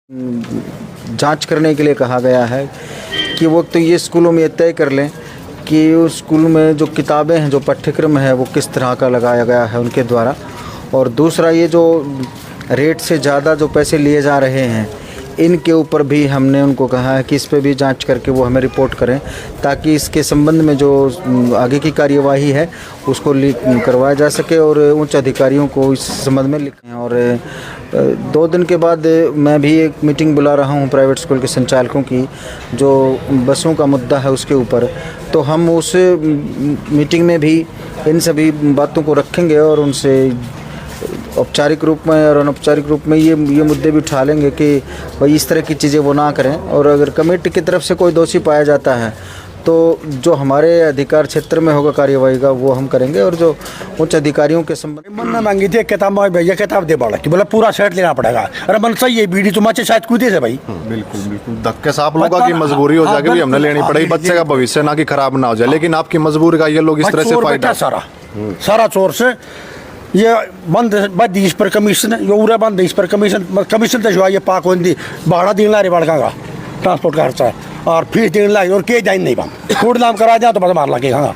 जांच करने के लिए कहा गया है कि वो तो ये स्कूलों में ये तय कर लें कि उस स्कूल में जो किताबें हैं, जो पाठ्यक्रम है, वो किस तरह का लगाया गया है उनके द्वारा। और दूसरा, ये जो रेट से ज़्यादा जो पैसे लिए जा रहे हैं, इनके ऊपर भी हमने उनको कहा है कि इस पे भी जांच करके वो हमें रिपोर्ट करें, ताकि इसके संबंध में जो आगे की कार्यवाही है उसको करवाया जा सके और उच्च अधिकारियों को इस संबंध में लिखें। और 2 दिन के बाद मैं भी एक मीटिंग बुला रहा हूं प्राइवेट स्कूल के संचालकों की, जो बसों का मुद्दा है उसके ऊपर। तो हम उस मीटिंग में भी इन सभी बातों को रखेंगे और उनसे औपचारिक रूप में और अनौपचारिक रूप में ये मुद्दे भी उठा लेंगे कि भाई इस तरह की चीज़ें वो ना करें। और अगर कमेटी की तरफ से कोई दोषी पाया जाता है तो जो हमारे अधिकार क्षेत्र में होगा कार्यवाही का, वो हम करेंगे। और जो उच्च अधिकारियों के संबंध मन मांगी थी किताब में, भैया किताब दे बाड़ा कि बोला पूरा सेट लेना पड़ेगा। अरे मन सही है, बीड़ी तुम शायद कूदे से भाई। बिल्कुल बिल्कुल धक्के से आप लोगों की मजबूरी हो जाएगी, भी हमने लेनी पड़ेगी, बच्चे का भविष्य ना कि खराब ना हो जाए। लेकिन आपकी मजबूरी का ये लोग इस तरह से फायदा सारा चोर से ये बंद इस पर कमीशन ये पूरा बंद इस पर कमीशन तो जो ये पाक होती भाड़ा दिन ला रहे बड़का का ट्रांसपोर्ट का खर्चा और फीस दिन लाई और के जाइन नहीं बम फूड दाम करा जाए तो बस मार लगेगा।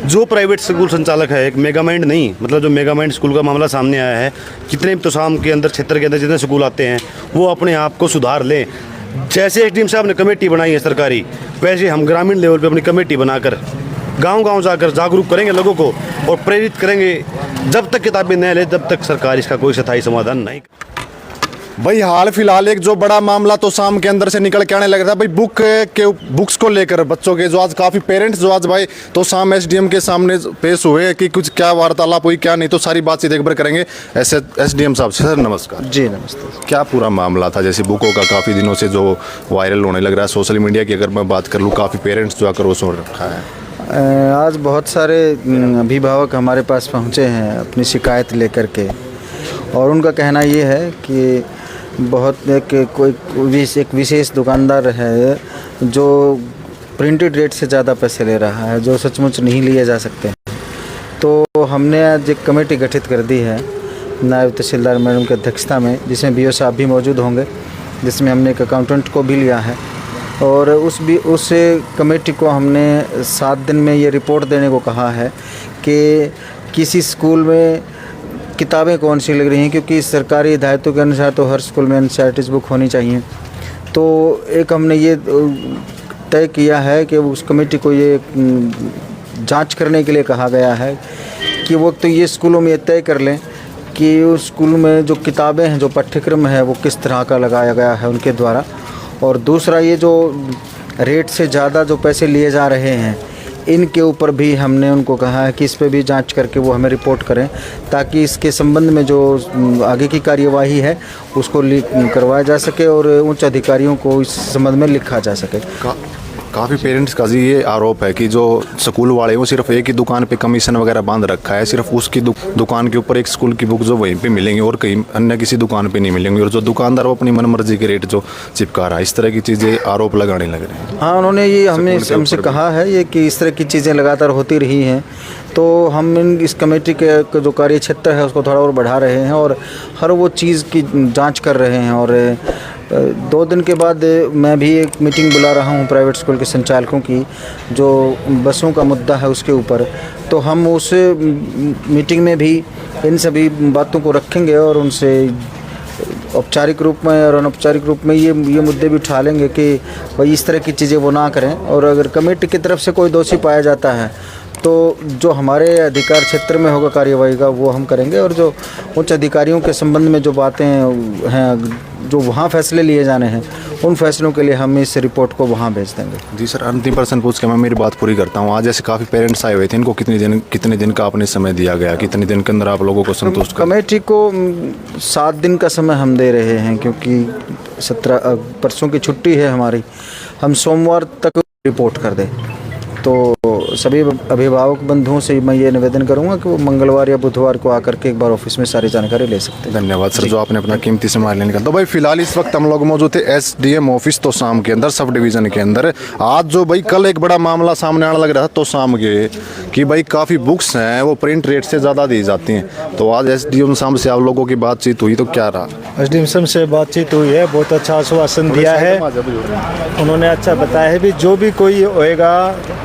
जो प्राइवेट स्कूल संचालक है, एक मेगामाइंड नहीं, मतलब जो मेगामाइंड स्कूल का मामला सामने आया है, कितने तो शाम के अंदर क्षेत्र के अंदर जितने स्कूल आते हैं वो अपने आप को सुधार लें। जैसे एसडीएम साहब ने कमेटी बनाई है सरकारी, वैसे हम ग्रामीण लेवल पे अपनी कमेटी बनाकर गांव-गांव जाकर जागरूक करेंगे लोगों को और प्रेरित करेंगे। जब तक किताबें न ले तब तक सरकार इसका कोई स्थायी समाधान नहीं। भाई हाल फिलहाल एक जो बड़ा मामला तो शाम के अंदर से निकल के आने लग रहा है भाई, बुक्स को लेकर बच्चों के, जो आज काफ़ी पेरेंट्स जो आज भाई तो शाम एसडीएम के सामने पेश हुए कि कुछ क्या वार्तालाप हुई क्या नहीं, तो सारी बातचीत एक बार करेंगे। ऐसे एसडीएम साहब सर नमस्कार। जी नमस्ते। क्या पूरा मामला था, जैसे बुकों का काफ़ी दिनों से जो वायरल होने लग रहा है सोशल मीडिया की, अगर मैं बात कर लूँ काफ़ी पेरेंट्स जो आकर वो सुन रखा है। आज बहुत सारे अभिभावक हमारे पास पहुँचे हैं अपनी शिकायत लेकर के, और उनका कहना ये है कि बहुत एक विशेष दुकानदार है जो प्रिंटेड रेट से ज़्यादा पैसे ले रहा है, जो सचमुच नहीं लिए जा सकते। तो हमने आज एक कमेटी गठित कर दी है नायब तहसीलदार मैडम की अध्यक्षता में, जिसमें बीओ साहब भी मौजूद होंगे, जिसमें हमने एक अकाउंटेंट को भी लिया है। और उस कमेटी को हमने 7 दिन में ये रिपोर्ट देने को कहा है कि किसी स्कूल में किताबें कौन सी लग रही हैं, क्योंकि सरकारी हिदायतों के अनुसार तो हर स्कूल में एनसीईआरटी बुक होनी चाहिए। तो एक हमने ये तय किया है कि उस कमेटी को ये जांच करने के लिए कहा गया है कि वो तो ये स्कूलों में ये तय कर लें कि उस स्कूल में जो किताबें हैं, जो पाठ्यक्रम है, वो किस तरह का लगाया गया है उनके द्वारा। और दूसरा, ये जो रेट से ज़्यादा जो पैसे लिए जा रहे हैं, इनके ऊपर भी हमने उनको कहा है कि इस पे भी जांच करके वो हमें रिपोर्ट करें, ताकि इसके संबंध में जो आगे की कार्यवाही है उसको करवाया जा सके और उच्च अधिकारियों को इस संबंध में लिखा जा सके। काफ़ी पेरेंट्स का ये आरोप है कि जो स्कूल वाले वो सिर्फ एक ही दुकान पे कमीशन वगैरह बांध रखा है, सिर्फ उसकी दुकान के ऊपर एक स्कूल की बुक जो वहीं पे मिलेंगी और कहीं अन्य किसी दुकान पे नहीं मिलेंगी, और जो दुकानदार वो अपनी मनमर्जी के रेट जो चिपका रहा है, इस तरह की चीज़ें आरोप लगाने लग रहे हैं। हाँ, उन्होंने ये हमसे कहा है ये कि इस तरह की चीज़ें लगातार होती रही हैं, तो हम इस कमेटी के जो कार्य क्षेत्र है उसको थोड़ा और बढ़ा रहे हैं और हर वो चीज़ की जांच कर रहे हैं। और 2 दिन के बाद मैं भी एक मीटिंग बुला रहा हूं प्राइवेट स्कूल के संचालकों की, जो बसों का मुद्दा है उसके ऊपर। तो हम उस मीटिंग में भी इन सभी बातों को रखेंगे और उनसे औपचारिक रूप में और अनौपचारिक रूप में ये मुद्दे भी उठा लेंगे कि भाई इस तरह की चीज़ें वो ना करें। और अगर कमेटी की तरफ से कोई दोषी पाया जाता है तो जो हमारे अधिकार क्षेत्र में होगा कार्यवाही का, वो हम करेंगे। और जो उच्च अधिकारियों के संबंध में जो बातें हैं, जो वहाँ फैसले लिए जाने हैं, उन फैसलों के लिए हम इस रिपोर्ट को वहाँ भेज देंगे। जी सर, अंतिम प्रश्न पूछ के मैं मेरी बात पूरी करता हूँ। आज जैसे काफ़ी पेरेंट्स आए हुए थे, इनको कितने दिन का आपने समय दिया गया, कितने दिन के अंदर आप लोगों को संतुष्ट कमेटी को 7 दिन का समय हम दे रहे हैं, क्योंकि 17 परसों की छुट्टी है हमारी, हम सोमवार तक रिपोर्ट कर दें। तो सभी अभिभावक बंधुओं से मैं ये निवेदन करूंगा कि वो मंगलवार या बुधवार को आकर के एक बार ऑफिस में सारी जानकारी ले सकते हैं। धन्यवाद सर जो आपने अपना कीमती समय लेने का। तो भाई फिलहाल इस वक्त हम लोग मौजूद थे एसडीएम ऑफिस तोशाम के अंदर, सब डिवीजन के अंदर। आज जो भाई कल एक बड़ा मामला सामने आने लग रहा था तोशाम के कि भाई काफ़ी बुक्स हैं वो प्रिंट रेट से ज़्यादा दी जाती हैं। तो आज एसडीएम साहब से आप लोगों की बातचीत हुई तो क्या रहा? एसडीएम साहब से बातचीत हुई है, बहुत अच्छा आश्वासन दिया है। उन्होंने अच्छा बताया है भी जो भी कोई होएगा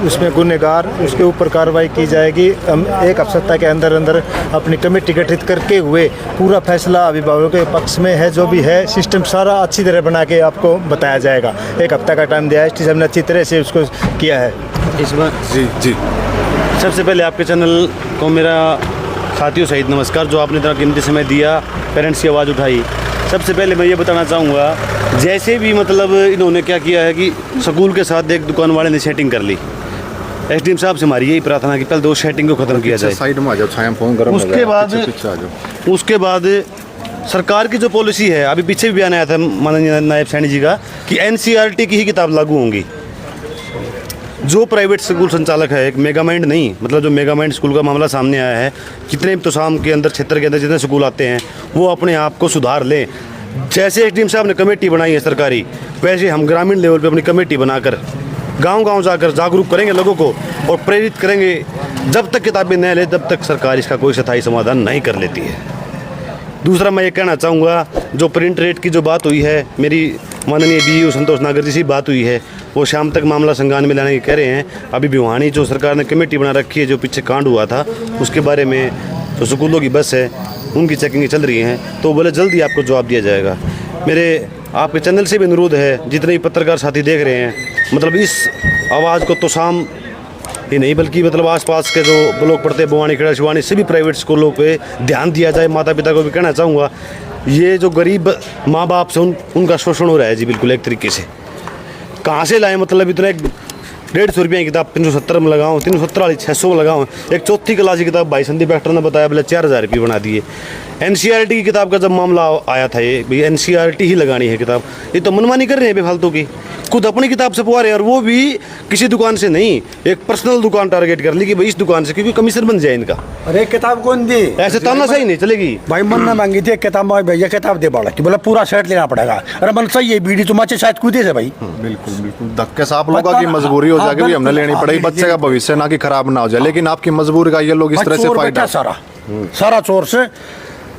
उसमें गुनहगार उसके ऊपर कार्रवाई की जाएगी। हम एक हफ्ते के अंदर अंदर अपनी कमेटी गठित करके हुए पूरा फैसला अभिभावकों के पक्ष में है। जो भी है सिस्टम सारा अच्छी तरह बना के आपको बताया जाएगा। एक हफ्ता का टाइम दिया है, एसडी साहब ने अच्छी तरह से उसको किया है। इस बार जी जी सबसे पहले आपके चैनल को मेरा साथियों सहित नमस्कार, जो आपने इतना कीमती समय दिया, पेरेंट्स की आवाज़ उठाई। सबसे पहले मैं ये बताना चाहूँगा, जैसे भी मतलब इन्होंने क्या किया है कि स्कूल के साथ एक दुकान वाले ने सेटिंग कर ली। एसडीएम साहब से हमारी यही प्रार्थना है कि पहले दो सेटिंग को ख़त्म किया जाए। साइड में आ जाओ, छाया फोन करो। उसके बाद सरकार की जो पॉलिसी है, अभी पीछे भी बयान आया था माननीय नायब सैनी जी का कि एनसीईआरटी की ही किताब लागू होंगी। जो प्राइवेट स्कूल संचालक है, एक मेगा माइंड नहीं, मतलब जो मेगा माइंड स्कूल का मामला सामने आया है, कितने तोशाम के अंदर क्षेत्र के अंदर जितने स्कूल आते हैं वो अपने आप को सुधार लें। जैसे एसडीएम साहब ने कमेटी बनाई है सरकारी, वैसे हम ग्रामीण लेवल पे अपनी कमेटी बनाकर गांव-गांव जाकर जागरूक करेंगे लोगों को और प्रेरित करेंगे। जब तक किताबें न ले तब तक सरकार इसका कोई स्थायी समाधान नहीं कर लेती है। दूसरा मैं ये कहना चाहूँगा, जो प्रिंट रेट की जो बात हुई है, मेरी माननीय डीईओ संतोष नागर जी से बात हुई है, वो शाम तक मामला संज्ञान में लाने की कह रहे हैं। अभी भिवानी जो सरकार ने कमेटी बना रखी है, जो पीछे कांड हुआ था उसके बारे में, जो स्कूलों की बस है उनकी चेकिंग चल रही हैं, तो बोले जल्दी आपको जवाब दिया जाएगा। मेरे आपके चैनल से भी अनुरोध है, जितने भी पत्रकार साथी देख रहे हैं, मतलब इस आवाज़ को तोशाम ही नहीं बल्कि मतलब आसपास के जो ब्लॉक पड़ते हैं, बुवानी, खेड़ा, शिवानी, सभी प्राइवेट स्कूलों पे ध्यान दिया जाए। माता पिता को भी कहना चाहूँगा, ये जो गरीब माँ बाप से उनका शोषण हो रहा है जी, बिल्कुल एक तरीके से। कहाँ से लाएँ, मतलब इतना 150 रुपये की किताब 370 में लगाऊँ, 370 वाली 600 में लगाऊँ। एक चौथी क्लास की किताब भाई संदीप डॉक्टर ने बताया बोले 4000 रुपये बना दिए। एनसीईआरटी की किताब का जब मामला आया था, ये भाई एनसीईआरटी ही लगानी है किताब, ये तो मनमानी कर रहे हैं बेफालतू की। खुद अपनी किताब से पुआ रहे हैं, और वो भी किसी दुकान से नहीं, एक पर्सनल दुकान टारगेट कर ली कि भाई इस दुकान से, क्योंकि कमीशन बन जाए इनका। अरे किताब कौन दी? ऐसे तानाशाही नहीं चलेगी भाई। मन ने मांगी थी एक किताब, भैया किताब दे पड़ा कि बोला पूरा सेट लेना पड़ेगा। अरे मन सही है, बीड़ी तुम अच्छे शायद कूदे से भाई। बिल्कुल बिल्कुल धक्के से आप लोगों की मजबूरी हो जाएगी, हमने लेनी पड़ेगी, बच्चे का भविष्य ना कि खराब ना हो जाए, लेकिन आपकी मजबूरी का ये लोग इस तरह से फायदा सारा चोर से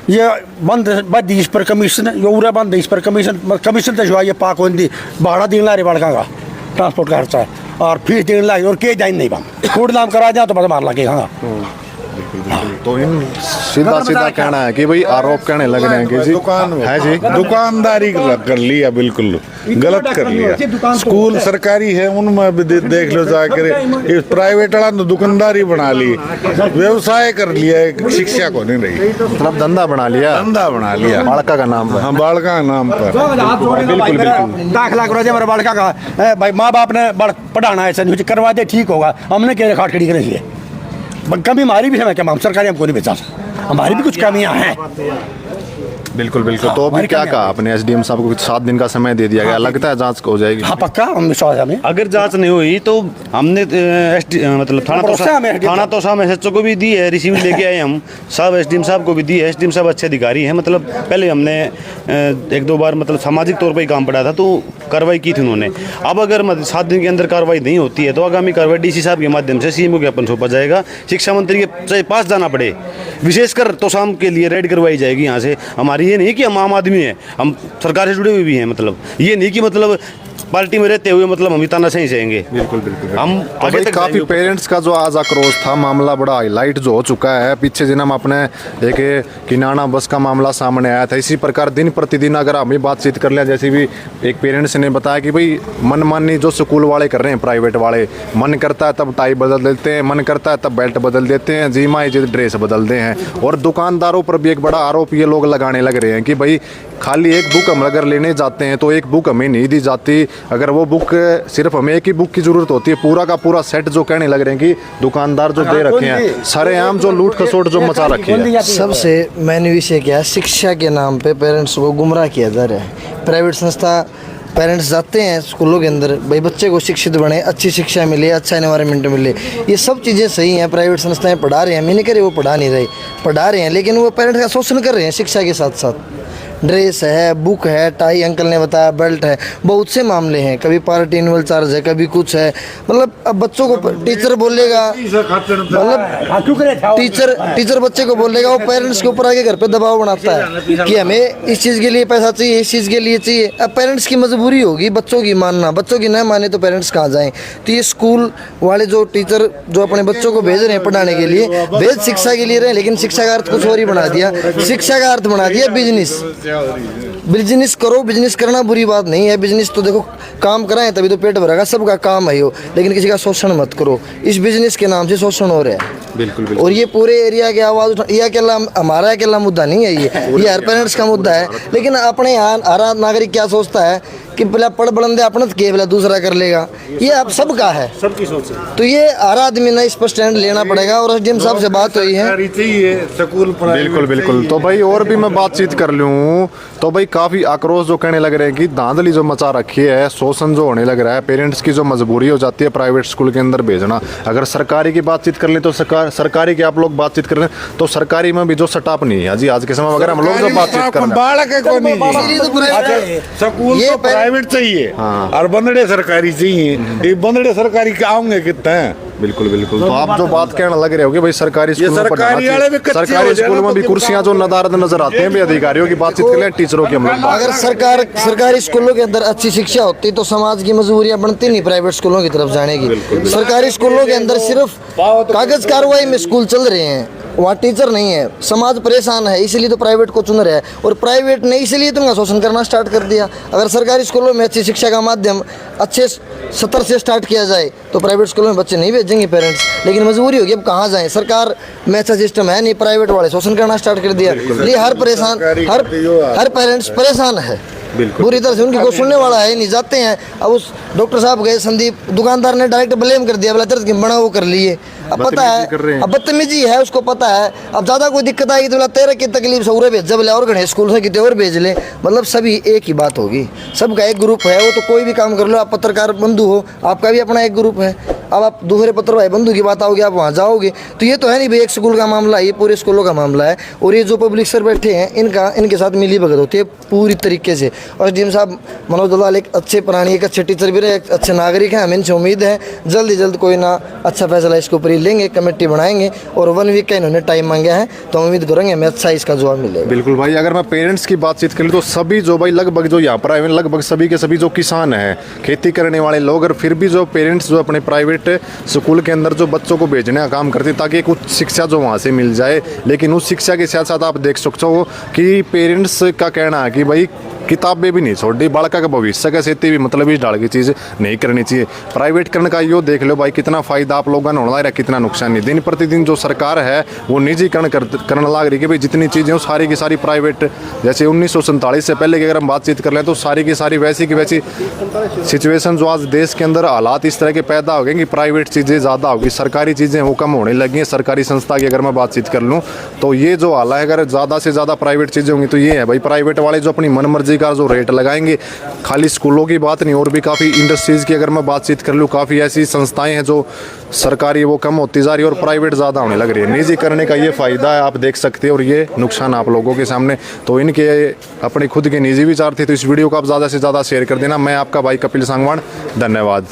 ये बंद इस पर कमीशन ये पूरा बंद इस पर कमीशन तो जो ये पाक होती भाड़ा दिन ला रहे बड़का का ट्रांसपोर्ट का खर्चा और फीस दिन लाई और के जाइन नहीं बम कूड़ नाम करा जाए तो बस मार लगे। हाँ तो इन सीधा सीधा कहना है कि भाई आरोप कहने लग रहे हैं कि जी दुकान है जी दुकानदारी कर लिया, बिल्कुल गलत कर लिया। स्कूल सरकारी है उनमें भी देख लो जाकर, प्राइवेट वाला तो दुकानदारी बना ली, व्यवसाय कर लिया, शिक्षा को नहीं रही, मतलब धंधा बना लिया बालका का नाम पर। हाँ बालका का नाम पर बिल्कुल बिल्कुल दाखिला करो जी हमारे बालका का, भाई माँ बाप ने पढ़ाना है करवा दे ठीक होगा, हमने क्या खाट खड़ी कर लिए। कमी हमारी भी है, क्या हम सरकारी हमको नहीं बेचा, हमारी भी कुछ कमियां हैं। बिल्कुल बिल्कुल। तो अभी क्या कहा आपने? एसडीएम साहब को 7 दिन का समय दे दिया गया, लगता है जांच हो जाएगी? हाँ पक्का, हम विश्वास हमें। अगर जांच नहीं हुई तो हमने मतलब थाना तोशाम एसएचओ को भी दी है, रिसीव लेके आए हम साहब, एसडीएम साहब को भी दी है। एसडीएम साहब अच्छे अधिकारी हैं, मतलब पहले हमने 1-2 बार मतलब सामाजिक तौर पर ही काम पड़ा था तो कार्रवाई की थी उन्होंने। अब अगर 7 दिन के अंदर कार्रवाई नहीं होती है तो आगामी कार्रवाई डीसी साहब के माध्यम से सीएमओ ज्ञापन सौंपा जाएगा, शिक्षा मंत्री के पास जाना पड़े, विशेषकर तोशाम के लिए रेड करवाई जाएगी यहाँ से। हमारी ये नहीं कि हम आम आदमी हैं, हम सरकार से जुड़े हुए भी हैं, मतलब ये नहीं कि मतलब पार्टी में रहते हुए मतलब हम ताना सही सहेंगे। बिल्कुल बिल्कुल। हम आगे तक काफी पेरेंट्स का जो आज आक्रोश था, मामला बड़ा हाईलाइट जो हो चुका है। पीछे दिन हम अपने एक किनाना बस का मामला सामने आया था, इसी प्रकार दिन प्रतिदिन अगर हमें बातचीत कर लिया, जैसे भी एक पेरेंट्स ने बताया कि भाई मनमानी जो स्कूल वाले कर रहे हैं, प्राइवेट वाले, मन करता है तब टाई बदल देते हैं, मन करता है तब बेल्ट बदल देते हैं, जी माँ जी ड्रेस बदलते हैं। और दुकानदारों पर भी एक बड़ा आरोप ये लोग लगाने लग रहे हैं कि भाई खाली एक बुक हम अगर लेने जाते हैं तो एक बुक हमें नहीं दी जाती, अगर वो बुक सिर्फ हमें एक ही बुक की जरूरत होती है, पूरा का पूरा सेट जो कहने लग रहे हैं कि दुकानदार जो दे रखे हैं, सरेआम जो लूट खसोट जो मचा रखी है। सबसे मैंने विषय क्या है, शिक्षा के नाम पे पेरेंट्स को गुमराह किया जा रहा है। प्राइवेट संस्था पेरेंट्स जाते हैं स्कूलों के अंदर, भाई बच्चे को शिक्षित बने, अच्छी शिक्षा मिले, अच्छा एनवायरनमेंट मिले, ये सब चीज़ें सही हैं। प्राइवेट संस्थाएं पढ़ा रहे हैं, मैं नहीं कह रही वो पढ़ा नहीं रहे, पढ़ा रहे हैं, लेकिन वो पेरेंट्स का शोषण कर रहे हैं शिक्षा के साथ साथ। ड्रेस है, बुक है, टाई अंकल ने बताया, बेल्ट है, बहुत से मामले हैं, कभी पार्टी एनुअल चार्ज है, कभी कुछ है। मतलब अब बच्चों को टीचर बोलेगा, मतलब टीचर बच्चे को बोलेगा, वो पेरेंट्स के ऊपर आगे घर पे दबाव बनाता है कि हमें इस चीज़ के लिए पैसा चाहिए, इस चीज़ के लिए चाहिए। अब पेरेंट्स की मजबूरी होगी बच्चों की मानना, बच्चों की न माने तो पेरेंट्स कहाँ जाएं। तो ये स्कूल वाले जो टीचर जो अपने बच्चों को भेज रहे हैं पढ़ाने के लिए, भेज शिक्षा के लिए रहे, लेकिन शिक्षा का अर्थ कुछ और ही बना दिया। शिक्षा का अर्थ बना दिया बिजनेस। बिजनेस करो, बिजनेस करना बुरी बात नहीं है, बिजनेस तो देखो काम कराएं तभी तो पेट भरेगा, सबका काम है वो, लेकिन किसी का शोषण मत करो। इस बिजनेस के नाम से शोषण हो रहा है। बिल्कुल और ये पूरे एरिया की आवाज़, ये अकेला हमारा अकेला मुद्दा नहीं है, ये हर पेरेंट्स का मुद्दा है। लेकिन अपने यहाँ हर नागरिक क्या सोचता है कि पहले पढ़ बुलंदे अपना तो के दूसरा कर लेगा, ये आप सबका है, सबकी सोच है। तो ये हर आदमी ने इस पर स्टैंड लेना पड़ेगा। और एसडीएम साहब से बात हुई है, बिल्कुल। तो भाई और भी मैं बातचीत कर लूँ तो भाई काफ़ी आक्रोश जो कहने लग रहे हैं कि धांधली जो मचा रखी है, शोषण जो होने लग रहा है, पेरेंट्स की जो मजबूरी हो जाती है प्राइवेट स्कूल के अंदर भेजना। अगर सरकारी की बातचीत कर लें तो सरकारी की आप लोग बातचीत कर लें तो सरकारी में भी जो सटाप नहीं है जी आज के समय वगैरह हम लोग जो बातचीत कर प्राइवेट चाहिए और बंदड़े सरकारी चाहिए। ये बंदड़े सरकारी क्या होंगे कितने हैं? बिल्कुल। तो आप जो बात कहने लग रहे हो कि भाई सरकारी स्कूलों में भी कुर्सियां जो नदारद नजर आते हैं, भी अधिकारियों की बातचीत कर लें, टीचरों की हम लोग। अगर सरकारी स्कूलों के अंदर अच्छी शिक्षा होती तो समाज की मजबूरियां बनती नहीं प्राइवेट स्कूलों की तरफ जाने की। सरकारी स्कूलों के अंदर सिर्फ कागज कार्रवाई में स्कूल चल रहे हैं, वहाँ टीचर नहीं है, समाज परेशान है, इसलिए तो प्राइवेट को चुन रहा है। और प्राइवेट ने इसलिए तो शोषण करना स्टार्ट कर दिया। अगर सरकारी स्कूलों में अच्छी शिक्षा का माध्यम अच्छे स्तर से स्टार्ट किया जाए तो प्राइवेट स्कूलों में बच्चे नहीं भेजेंगे पेरेंट्स, लेकिन मजबूरी होगी, अब कहाँ जाएं। सरकार में अच्छा सिस्टम है नहीं, प्राइवेट वाले शोषण करना स्टार्ट कर दिया, इसलिए हर पेरेंट्स परेशान है बुरी तरह से। उनकी कोई सुनने वाला है नहीं, जाते हैं। अब उस डॉक्टर साहब गए, संदीप दुकानदार ने डायरेक्ट ब्लेम कर दिया, बोला दर्द बना वो कर लिए। अब पता है, अब बदतमीजी है, उसको पता है। अब ज़्यादा कोई दिक्कत आएगी तो बोला तेरे की तकलीफ से उरे भेज, जब ले और गणेश स्कूल से कितने और भेज ले। मतलब सभी एक ही बात होगी, सबका एक ग्रुप है। वो तो कोई भी काम कर लो, आप पत्रकार बंधु हो, आपका भी अपना एक ग्रुप है। अब आप दूसरे पत्र भाई बंधु की बात आओगे, आप वहाँ जाओगे तो ये तो है नहीं भाई एक स्कूल का मामला है, ये पूरे स्कूलों का मामला है। और ये जो पब्लिक सर बैठे हैं इनके साथ मिली भगत होती है पूरी तरीके से। और एसडीएम साहब मनोज दलाल एक अच्छे प्राणी, एक अच्छे टीचर भी रहे, एक अच्छे नागरिक हैं। हमें इनसे उम्मीद है जल्द ही जल्द कोई ना अच्छा फैसला इसके ऊपर ही लेंगे, कमेटी बनाएंगे। और 1 वीक का इन्होंने टाइम मांगा है, तो हम उम्मीद करेंगे हमें अच्छा इसका जवाब मिलेगा। बिल्कुल भाई, अगर मैं पेरेंट्स की बातचीत करूँ तो सभी जो भाई लगभग जो यहाँ पर आए लगभग सभी के सभी जो किसान हैं, खेती करने वाले लोग, और फिर भी जो पेरेंट्स जो अपने प्राइवेट स्कूल के अंदर जो बच्चों को भेजने का काम करते ताकि कुछ शिक्षा जो वहाँ से मिल जाए। लेकिन उस शिक्षा के साथ साथ आप देख सकते हो कि पेरेंट्स का कहना है कि भाई किताबें भी नहीं छोड़ी, बालका का भविष्य का सेती भी मतलब इस ढाल की चीज़ नहीं करनी चाहिए। प्राइवेट करने का यो देख लो भाई कितना फ़ायदा आप लोगों ने होना है, कितना नुकसान नहीं। दिन प्रतिदिन जो सरकार है वो निजीकरण करने लग रही है कि भाई जितनी चीज़ें वो सारी की सारी प्राइवेट। जैसे 1947 से पहले की अगर हम बातचीत कर लें तो सारी की सारी वैसी की वैसी सिचुएशन जो आज देश के अंदर हालात इस तरह के पैदा हो गए कि प्राइवेट चीज़ें ज़्यादा होगी, सरकारी चीज़ें वो कम होने लगी हैं। सरकारी संस्था की अगर मैं बातचीत कर लूँ तो ये जो हाल है, अगर ज़्यादा से ज़्यादा प्राइवेट चीज़ें होंगी तो ये है भाई प्राइवेट वाले जो अपनी मनमर्जी का जो रेट लगाएंगे। खाली स्कूलों की बात नहीं, और भी काफ़ी इंडस्ट्रीज़ की अगर मैं बातचीत कर लूँ, काफ़ी ऐसी संस्थाएं हैं जो सरकारी वो कम होती जा रही है और प्राइवेट ज़्यादा होने लग रही है। निजी करने का ये फ़ायदा है, आप देख सकते हैं, और ये नुकसान आप लोगों के सामने। तो इनके अपने खुद के निजी विचार थे, तो इस वीडियो को आप ज़्यादा से ज़्यादा शेयर कर देना। मैं आपका भाई कपिल सांगवान, धन्यवाद।